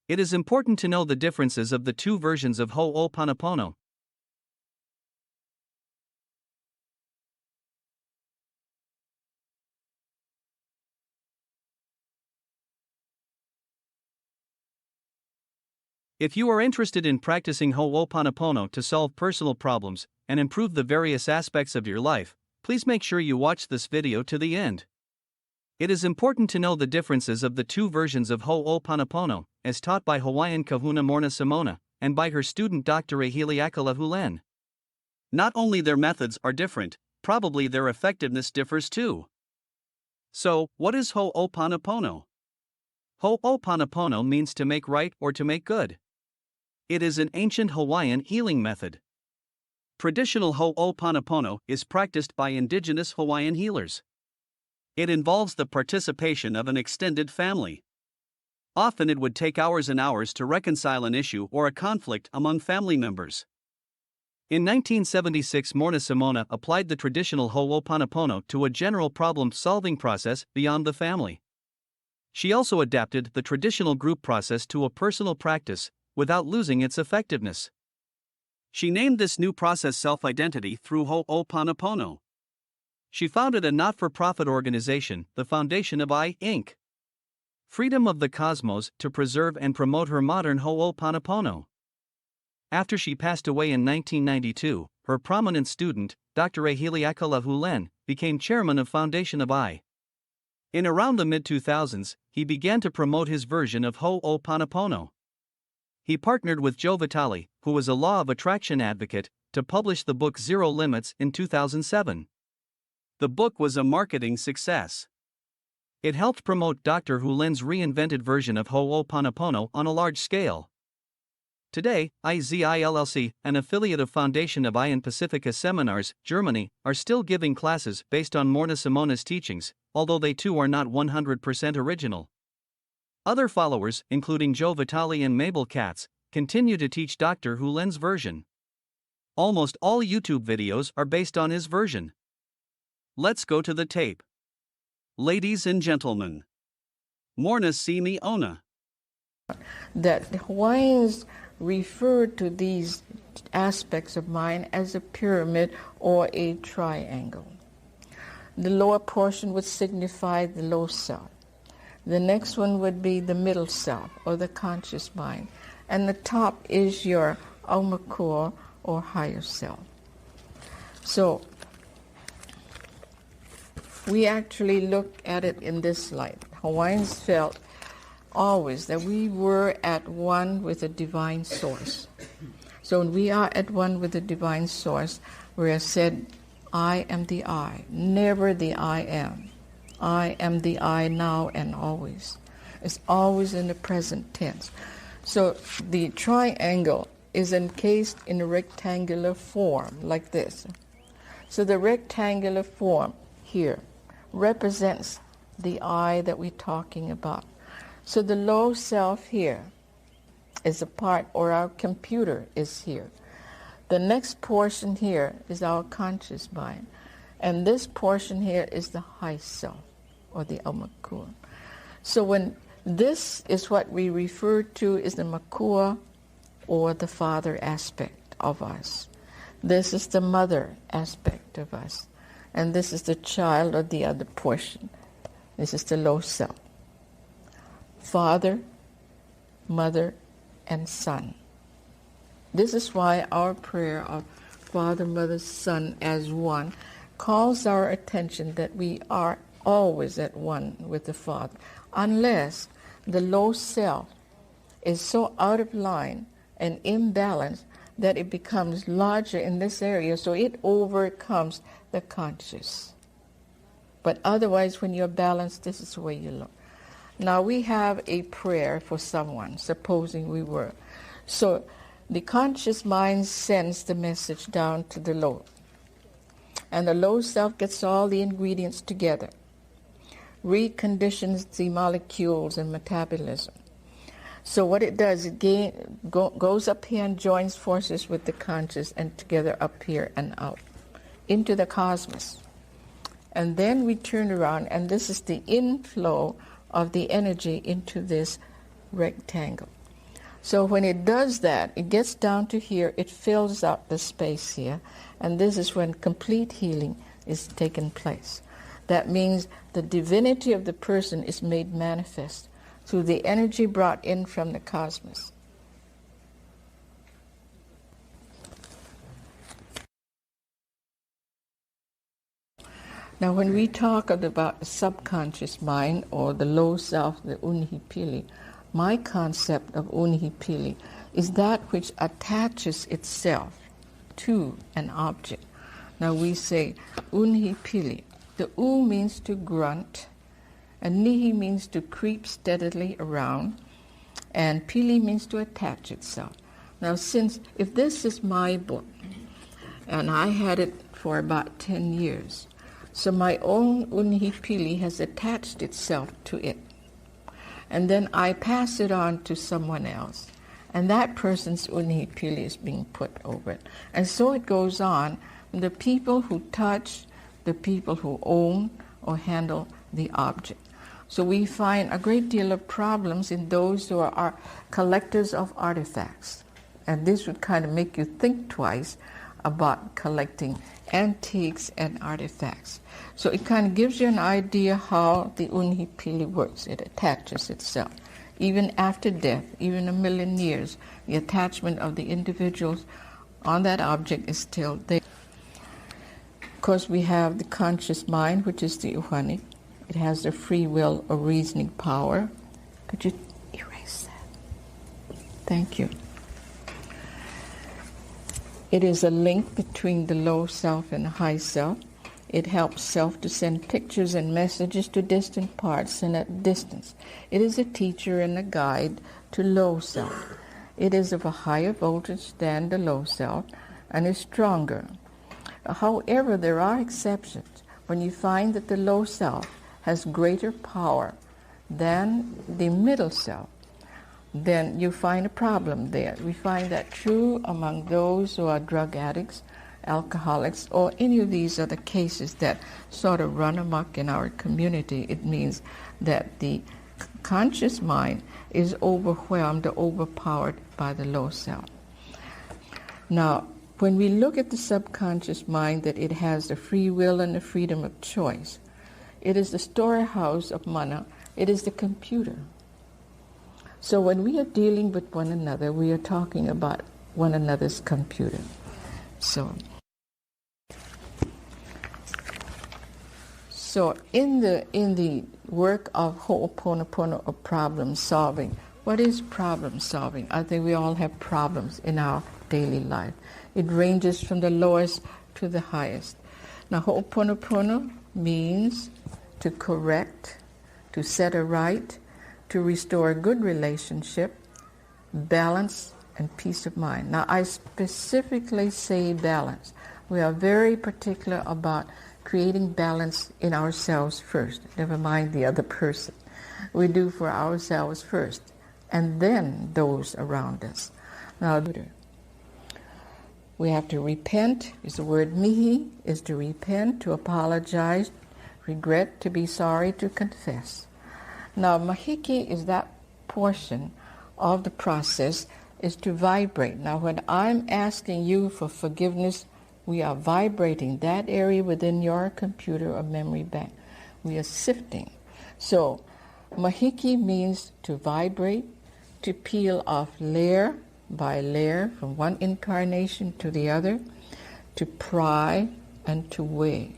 It is important to know the differences of the two versions of Ho'oponopono. If you are interested in practicing Ho'oponopono to solve personal problems and improve the various aspects of your life, please make sure you watch this video to the end. It is important to know the differences of the two versions of Ho'oponopono, as taught by Hawaiian Kahuna da Morrnah Simeona, and by her student Dr. Hew Len. Not only their methods are different, probably their effectiveness differs too. So, what is Ho'oponopono? Ho'oponopono means to make right or to make good. It is an ancient Hawaiian healing method. Traditional Ho'oponopono is practiced by indigenous Hawaiian healers. It involves the participation of an extended family. Often it would take hours and hours to reconcile an issue or a conflict among family members. In 1976, Morrnah Simeona applied the traditional Ho'oponopono to a general problem-solving process beyond the family. She also adapted the traditional group process to a personal practice, without losing its effectiveness. She named this new process self-identity through Ho'oponopono. She founded a not-for-profit organization, the Foundation of I, Inc. Freedom of the Cosmos, to preserve and promote her modern Ho'oponopono. After she passed away in 1992, her prominent student, Dr. Hew Len, became chairman of Foundation of I. In around the mid-2000s, he began to promote his version of Ho'oponopono. He partnered with Joe Vitale, who was a law of attraction advocate, to publish the book Zero Limits in 2007. The book was a marketing success. It helped promote Dr. Hew Len's reinvented version of Ho'oponopono on a large scale. Today, IZILLC, an affiliate of Foundation of I in Pacifica Seminars, Germany, are still giving classes based on Morrnah Simeona's teachings, although they too are not 100% original. Other followers, including Joe Vitale and Mabel Katz, continue to teach Dr. Hew Len's version. Almost all YouTube videos are based on his version. Let's go to the tape. Ladies and gentlemen, Morrnah Simeona. That the Hawaiians referred to these aspects of mind as a pyramid or a triangle. The lower portion would signify the low self. The next one would be the middle self, or the conscious mind. And the top is your aumakua, or higher self. So, we actually look at it in this light. Hawaiians felt always that we were at one with the divine source. So when we are at one with the divine source, we are said, I am the I, never the I am. I am the I now and always. It's always in the present tense. So the triangle is encased in a rectangular form like this. So the rectangular form here represents the I that we're talking about. So the low self here is a part, or our computer is here. The next portion here is our conscious mind. And this portion here is the high self, or the aumakua. So when this is what we refer to as the makua, or the father aspect of us. This is the mother aspect of us. And this is the child, or the other portion. This is the low self. Father, mother, and son. This is why our prayer of Father, Mother, Son as one calls our attention that we are always at one with the Father, unless the low self is so out of line and imbalanced that it becomes larger in this area, so it overcomes the conscious. But otherwise, when you're balanced, this is the way you look. Now we have a prayer for someone, supposing we were. So the conscious mind sends the message down to the low. And the low self gets all the ingredients together, reconditions the molecules and metabolism. So what it does, it goes up here and joins forces with the conscious, and together up here and out into the cosmos. And then we turn around, and this is the inflow of the energy into this rectangle. So when it does that, it gets down to here, it fills up the space here, and this is when complete healing is taking place. That means the divinity of the person is made manifest through the energy brought in from the cosmos. Now when we talk about the subconscious mind or the low self, the unhipili, my concept of unhipili is that which attaches itself to an object. Now we say unhipili. The u means to grunt, and nihi means to creep steadily around, and pili means to attach itself. Now if this is my book, and I had it for about 10 years, so my own unhipili has attached itself to it. And then I pass it on to someone else. And that person's unhipili is being put over it. And so it goes on. The people who touch, the people who own or handle the object. So we find a great deal of problems in those who are collectors of artifacts. And this would kind of make you think twice about collecting antiques and artifacts. So it kind of gives you an idea how the unhipili works. It attaches itself. Even after death, even 1,000,000 years, the attachment of the individuals on that object is still there. Of course, we have the conscious mind, which is the uhani. It has the free will or reasoning power. Could you erase that? Thank you. It is a link between the low self and the high self. It helps self to send pictures and messages to distant parts and at distance. It is a teacher and a guide to low self. It is of a higher voltage than the low self and is stronger. However, there are exceptions. When you find that the low self has greater power than the middle self, then you find a problem there. We find that true among those who are drug addicts, alcoholics, or any of these other cases that sort of run amok in our community. It means that the conscious mind is overwhelmed or overpowered by the low self. Now, when we look at the subconscious mind, that it has the free will and the freedom of choice, it is the storehouse of mana, it is the computer. So when we are dealing with one another, we are talking about one another's computer. So in the work of Ho'oponopono or problem solving, what is problem solving? I think we all have problems in our daily life. It ranges from the lowest to the highest. Now Ho'oponopono means to correct, to set a right, to restore a good relationship, balance, and peace of mind. Now, I specifically say balance. We are very particular about creating balance in ourselves first, never mind the other person. We do for ourselves first, and then those around us. Now, we have to repent. Is the word mihi, is to repent, to apologize, regret, to be sorry, to confess. Now, mahiki is that portion of the process is to vibrate. Now, when I'm asking you for forgiveness, we are vibrating that area within your computer or memory bank. We are sifting. So, mahiki means to vibrate, to peel off layer by layer from one incarnation to the other, to pry and to weigh.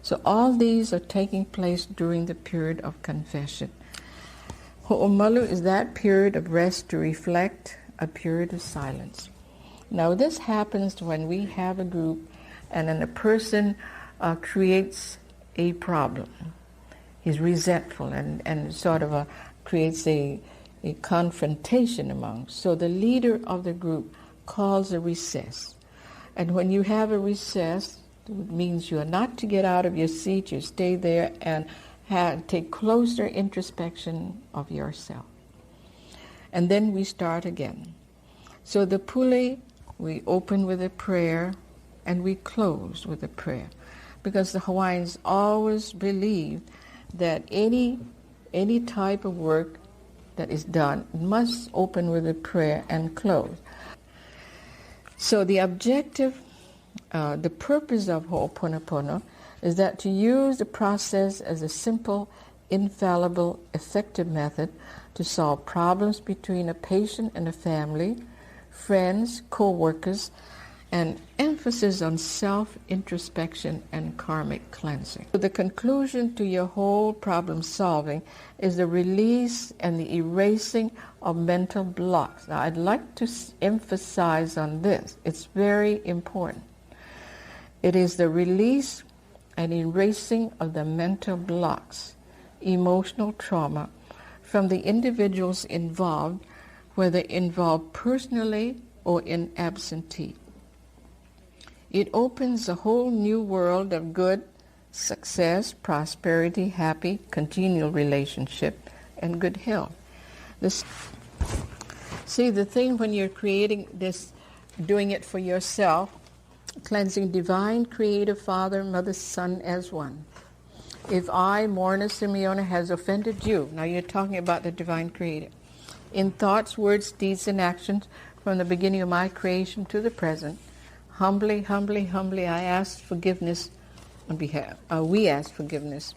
So all these are taking place during the period of confession. Ho'omalu is that period of rest to reflect, a period of silence. Now this happens when we have a group and then a person creates a problem. He's resentful and sort of creates a confrontation among. So the leader of the group calls a recess. And when you have a recess, it means you are not to get out of your seat, you stay there and take closer introspection of yourself. And then we start again. So the pule, we open with a prayer and we close with a prayer. Because the Hawaiians always believed that any type of work that is done must open with a prayer and close. So the objective, the purpose of Ho'oponopono is that to use the process as a simple, infallible, effective method to solve problems between a patient and a family, friends, co-workers, and emphasis on self-introspection and karmic cleansing. So the conclusion to your whole problem solving is the release and the erasing of mental blocks. Now I'd like to emphasize on this. It's very important. It is the release and erasing of the mental blocks, emotional trauma from the individuals involved, whether involved personally or in absentee. It opens a whole new world of good, success, prosperity, happy, continual relationship, and good health. See, the thing when you're creating this, doing it for yourself, cleansing divine, creative Father, Mother, Son as one. If I, Morrnah Simeona, has offended you, now you're talking about the divine creator, in thoughts, words, deeds, and actions from the beginning of my creation to the present, humbly, humbly, humbly, I ask forgiveness on behalf, we ask forgiveness,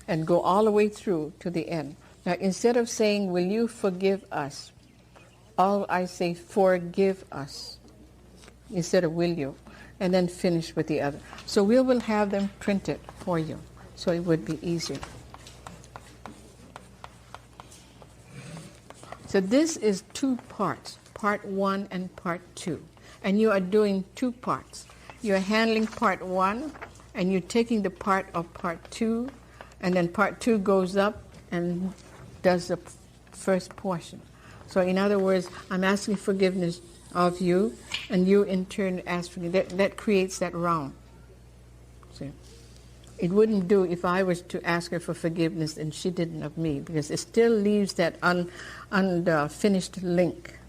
and go all the way through to the end. Now, instead of saying, will you forgive us, all I say, forgive us, instead of will you, and then finish with the other. So we will have them printed for you, so it would be easier. So this is 2 parts, part 1 and part 2. And you are doing 2 parts. You're handling part 1, and you're taking the part of part 2, and then part 2 goes up and does the first portion. So in other words, I'm asking forgiveness of you, and you in turn ask forgiveness. That creates that round. See? It wouldn't do if I was to ask her for forgiveness and she didn't of me, because it still leaves that unfinished link.